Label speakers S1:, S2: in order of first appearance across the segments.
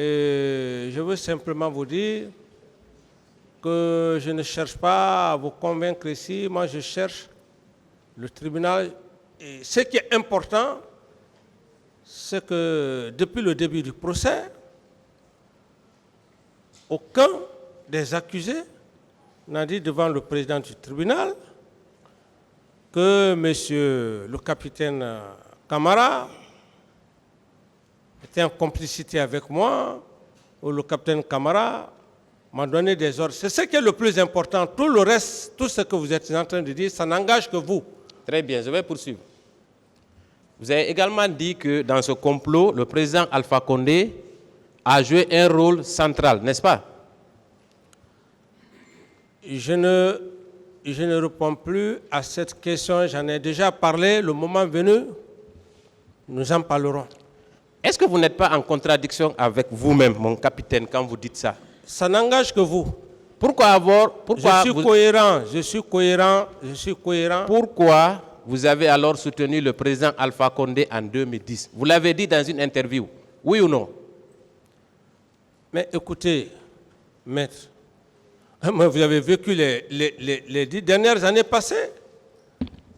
S1: Et je veux simplement vous dire que je ne cherche pas à vous convaincre ici. Moi, je cherche le tribunal. Et ce qui est important, c'est que depuis le début du procès, aucun des accusés n'a dit devant le président du tribunal que monsieur le capitaine Camara était en complicité avec moi, ou le capitaine Camara m'a donné des ordres. C'est ce qui est le plus important. Tout le reste, tout ce que vous êtes en train de dire, ça n'engage que vous.
S2: Très bien, je vais poursuivre. Vous avez également dit que dans ce complot, le président Alpha Condé a joué un rôle central, n'est-ce pas?
S1: Je ne réponds plus à cette question. J'en ai déjà parlé. Le moment venu, nous en parlerons.
S2: Est-ce que vous n'êtes pas en contradiction avec vous-même, mon capitaine, quand vous dites ça?
S1: Ça n'engage que vous.
S2: Pourquoi
S1: je suis cohérent.
S2: Pourquoi vous avez alors soutenu le président Alpha Condé en 2010? Vous l'avez dit dans une interview, oui ou non?
S1: Mais écoutez, maître, vous avez vécu les 10 dernières années passées.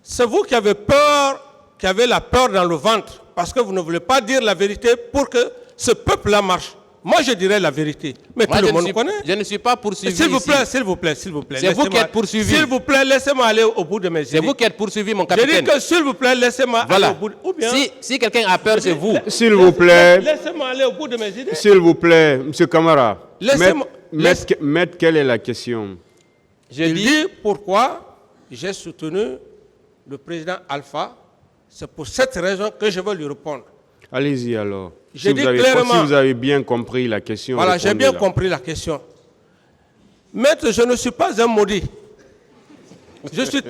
S1: C'est vous qui avez peur, qui avez la peur dans le ventre, parce que vous ne voulez pas dire la vérité pour que ce peuple-là marche. Moi, je dirais la vérité. Mais
S2: moi,
S1: tout le monde connaît.
S2: Je ne suis pas poursuivi.
S1: S'il vous plaît.
S2: C'est vous qui êtes poursuivi.
S1: S'il vous plaît, laissez-moi aller au bout de mes idées.
S2: C'est vous qui êtes poursuivi, mon capitaine.
S1: Je dis que s'il vous plaît, laissez-moi aller au bout. Ou bien,
S2: si quelqu'un a peur, c'est vous.
S3: S'il vous plaît.
S1: Laissez-moi aller au bout de mes idées.
S3: S'il vous plaît, M. Camara. Maître, quelle est la question?
S1: Je dis pourquoi j'ai soutenu le président Alpha. C'est pour cette raison que je veux lui répondre.
S3: Allez-y alors.
S1: Si vous
S3: avez bien compris la question.
S1: Voilà, j'ai bien compris la question. Maître, je ne suis pas un maudit. Je suis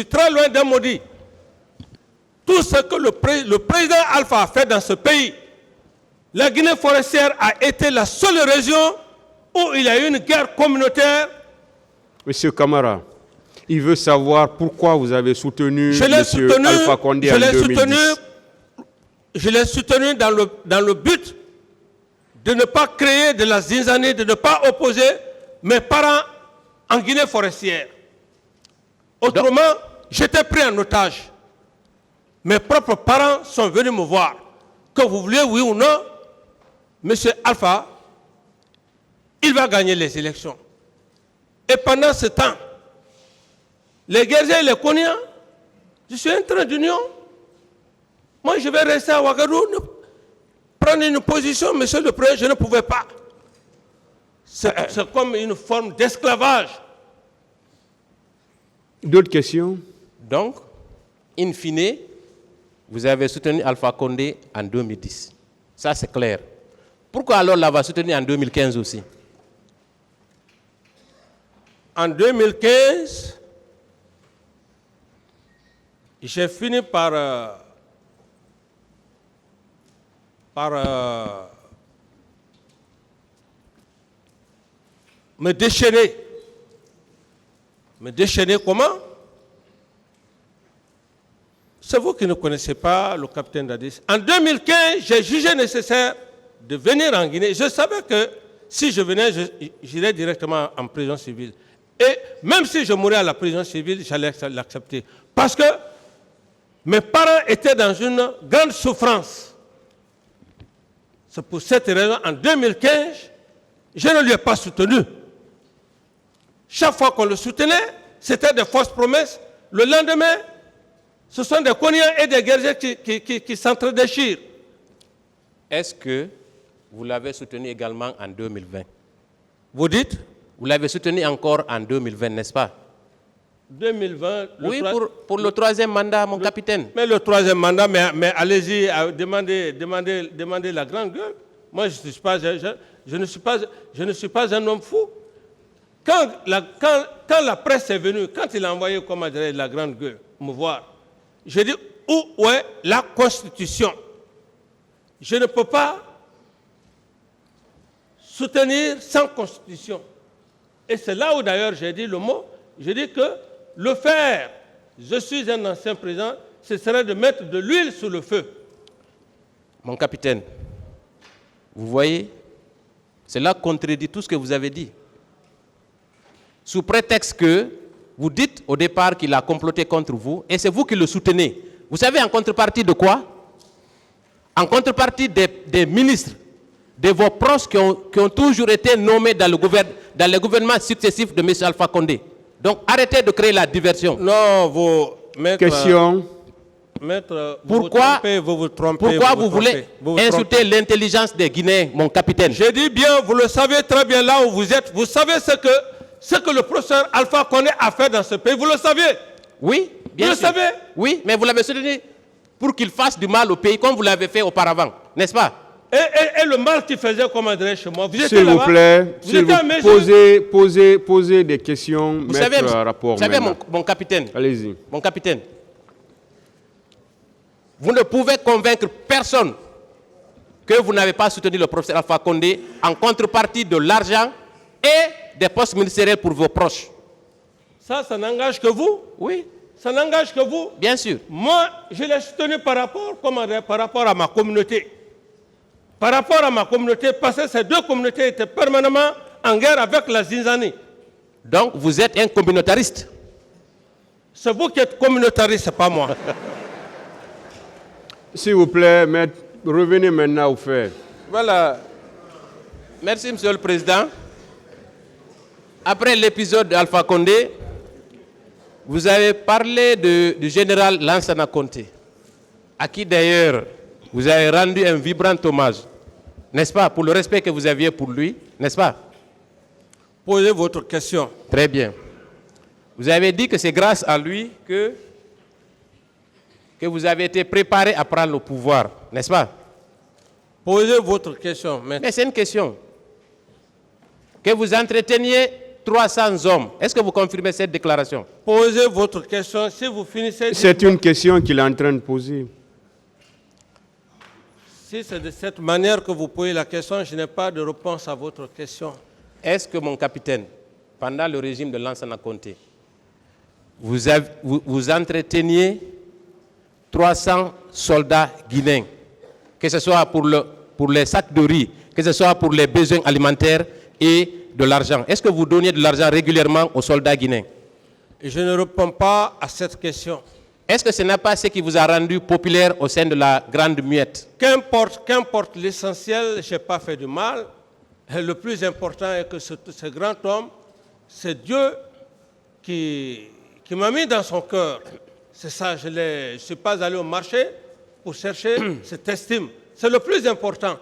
S1: très loin d'un maudit. Tout ce que le président Alpha a fait dans ce pays, la Guinée forestière a été la seule région où il y a eu une guerre communautaire.
S3: Monsieur Camara, il veut savoir pourquoi vous avez soutenu M. Alpha Condé en 2010.
S1: Je l'ai soutenu dans le but de ne pas créer de la zizanie, de ne pas opposer mes parents en Guinée forestière. Autrement, j'étais pris en otage. Mes propres parents sont venus me voir. Que vous vouliez, oui ou non, M. Alpha, il va gagner les élections. Et pendant ce temps, les guerriers et les Koniens, je suis un train d'union. Moi, je vais rester à Ouagadougou, prendre une position, monsieur le président, je ne pouvais pas. C'est comme une forme d'esclavage.
S3: D'autres questions?
S2: Donc, in fine, vous avez soutenu Alpha Condé en 2010. Ça, c'est clair. Pourquoi alors l'avoir soutenu en 2015 aussi?
S1: En 2015, j'ai fini par me déchaîner. Me déchaîner comment? C'est vous qui ne connaissez pas le capitaine Dadis. En 2015, j'ai jugé nécessaire de venir en Guinée. Je savais que si je venais, j'irais directement en prison civile. Et même si je mourais à la prison civile, j'allais l'accepter. Parce que mes parents étaient dans une grande souffrance. C'est pour cette raison, en 2015, je ne lui ai pas soutenu. Chaque fois qu'on le soutenait, c'était des fausses promesses. Le lendemain, ce sont des Koniens et des guerriers qui s'entredéchirent.
S2: Est-ce que vous l'avez soutenu également en 2020?
S1: Vous dites?
S2: Vous l'avez soutenu encore en 2020, n'est-ce pas?
S1: 2020.
S2: Oui, pour le troisième mandat, mon capitaine.
S1: Mais le troisième mandat, mais allez-y, demandez la grande gueule. Moi, je ne suis pas un homme fou. Quand la presse est venue, quand il a envoyé, comment dirais, la grande gueule, me voir, j'ai dit, où est la Constitution? Je ne peux pas soutenir sans Constitution. Et c'est là où d'ailleurs j'ai dit le mot, j'ai dit que le faire, je suis un ancien président, ce serait de mettre de l'huile sur le feu.
S2: Mon capitaine, Vous voyez, cela contredit tout ce que vous avez dit. Sous prétexte que vous dites au départ qu'il a comploté contre vous et c'est vous qui le soutenez. Vous savez en contrepartie de quoi? En contrepartie des ministres, de vos proches qui ont toujours été nommés dans les gouvernements successifs de M. Alpha Condé. Donc arrêtez de créer la diversion.
S1: Non, vous... Maître,
S3: Question.
S1: Maître,
S2: Pourquoi
S1: vous trompez.
S2: Pourquoi vous voulez insulter l'intelligence des Guinéens, mon capitaine?
S1: Je dis bien, vous le savez très bien là où vous êtes. Vous savez ce que le professeur Alpha Condé a fait dans ce pays. Vous le savez?
S2: Oui, bien sûr.
S1: Vous le savez?
S2: Oui, mais vous l'avez soutenu pour qu'il fasse du mal au pays comme vous l'avez fait auparavant, n'est-ce pas?
S1: Et le mal qu'il faisait, comment dirais-je chez moi?
S3: S'il vous plaît, posez des questions.
S2: Vous savez, mon capitaine.
S3: Allez-y.
S2: Mon capitaine, vous ne pouvez convaincre personne que vous n'avez pas soutenu le professeur Alpha Condé en contrepartie de l'argent et des postes ministériels pour vos proches.
S1: Ça n'engage que vous?
S2: Oui.
S1: Ça n'engage que vous?
S2: Bien sûr.
S1: Moi, je l'ai soutenu par rapport à ma communauté. Par rapport à ma communauté, parce que ces deux communautés étaient permanemment en guerre avec la Zinzani.
S2: Donc, vous êtes un communautariste?
S1: C'est vous qui êtes communautariste, pas moi.
S3: S'il vous plaît, maître, revenez maintenant au fait.
S2: Voilà. Merci, Monsieur le Président. Après l'épisode d'Alpha Condé, vous avez parlé du général Lansana Conté, à qui d'ailleurs vous avez rendu un vibrant hommage, n'est-ce pas, pour le respect que vous aviez pour lui, n'est-ce pas?
S1: Posez votre question.
S2: Très bien. Vous avez dit que c'est grâce à lui que vous avez été préparé à prendre le pouvoir, n'est-ce pas?
S1: Posez votre question.
S2: Mais c'est une question. Que vous entreteniez 300 hommes. Est-ce que vous confirmez cette déclaration?
S1: Posez votre question. Si vous finissez...
S3: C'est une question qu'il est en train de poser.
S1: Si c'est de cette manière que vous posez la question, je n'ai pas de réponse à votre question.
S2: Est-ce que, mon capitaine, pendant le régime de Lansana Conté, vous entreteniez 300 soldats guinéens, que ce soit pour les sacs de riz, que ce soit pour les besoins alimentaires et de l'argent? Est-ce que vous donniez de l'argent régulièrement aux soldats guinéens?
S1: Je ne réponds pas à cette question.
S2: Est-ce que ce n'est pas ce qui vous a rendu populaire au sein de la Grande Muette?
S1: Qu'importe l'essentiel, je n'ai pas fait du mal. Le plus important est que ce grand homme, c'est Dieu qui m'a mis dans son cœur. C'est ça, je ne suis pas allé au marché pour chercher cette estime. C'est le plus important.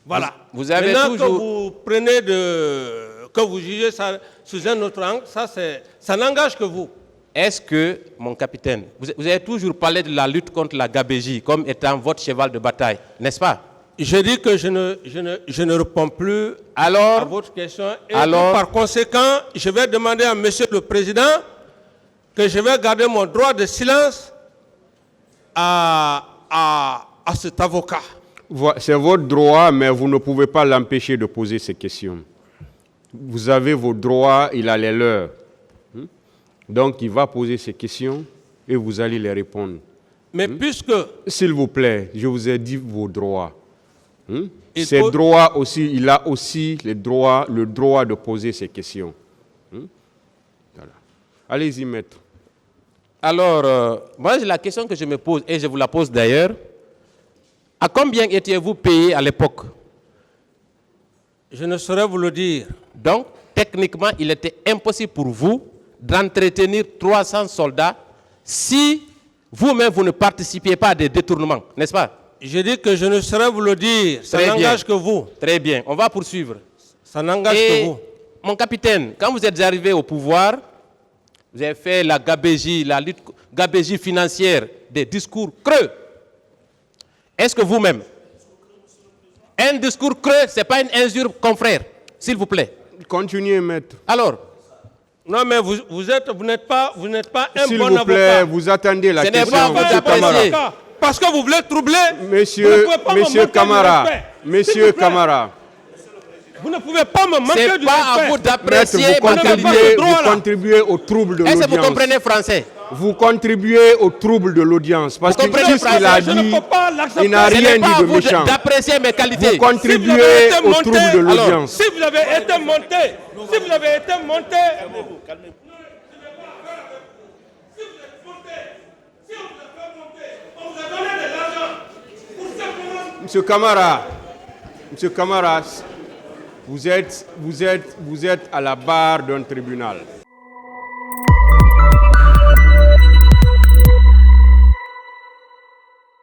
S1: Voilà.
S2: Vous avez
S1: maintenant
S2: toujours...
S1: que vous prenez que vous jugez ça sous un autre angle, ça n'engage que vous.
S2: Est-ce que, mon capitaine, vous avez toujours parlé de la lutte contre la gabégie comme étant votre cheval de bataille, n'est-ce pas?
S1: Je dis que je ne réponds plus à votre question. Et par conséquent, je vais demander à Monsieur le Président que je vais garder mon droit de silence à cet avocat.
S3: C'est votre droit, mais vous ne pouvez pas l'empêcher de poser ces questions. Vous avez vos droits, il a les leurs. Donc, il va poser ces questions et vous allez les répondre.
S1: Mais puisque...
S3: S'il vous plaît, je vous ai dit vos droits. Ces droits aussi, il a aussi le droit de poser ces questions. Voilà. Allez-y, maître.
S2: Alors, moi, la question que je me pose, et je vous la pose d'ailleurs, à combien étiez-vous payé à l'époque?
S1: Je ne saurais vous le dire.
S2: Donc, techniquement, il était impossible pour vous d'entretenir 300 soldats si vous-même vous ne participiez pas à des détournements, n'est-ce pas?
S1: Je dis que je ne saurais vous le dire. Ça n'engage que vous.
S2: Très bien, on va poursuivre.
S1: Ça n'engage que vous.
S2: Mon capitaine, quand vous êtes arrivé au pouvoir, vous avez fait la lutte gabégie financière, des discours creux. Est-ce que vous-même, un discours creux, ce n'est pas une injure, confrère, s'il vous plaît?
S3: Continuez, maître.
S2: Alors?
S1: Non, mais vous n'êtes pas un bon avocat.
S3: S'il vous plaît, vous attendez la question.
S2: Ce n'est pas votre apprécier.
S1: Parce que vous voulez troubler.
S3: Monsieur Camara. Monsieur Camara.
S1: Vous ne pouvez pas me manquer du respect.
S2: C'est pas à vous d'apprécier.
S3: Vous contribuez au trouble de l'audience.
S2: Est-ce que vous comprenez français?
S3: vous contribuez au trouble de l'audience. Parce que
S2: Vous comprenez,
S3: tout ce qu'il a
S1: Je ne
S3: dit,
S1: peux pas l'accepter.
S3: il n'a
S2: Ce
S3: rien
S2: n'est pas à
S3: dit de
S2: vous
S3: méchant.
S2: d'apprécier mes qualités.
S3: Vous contribuez
S1: Si vous avez été
S3: au
S1: monté,
S3: trouble de
S1: alors,
S3: l'audience.
S1: Si vous avez été monté,
S3: Monsieur Camara, vous êtes à la barre d'un tribunal.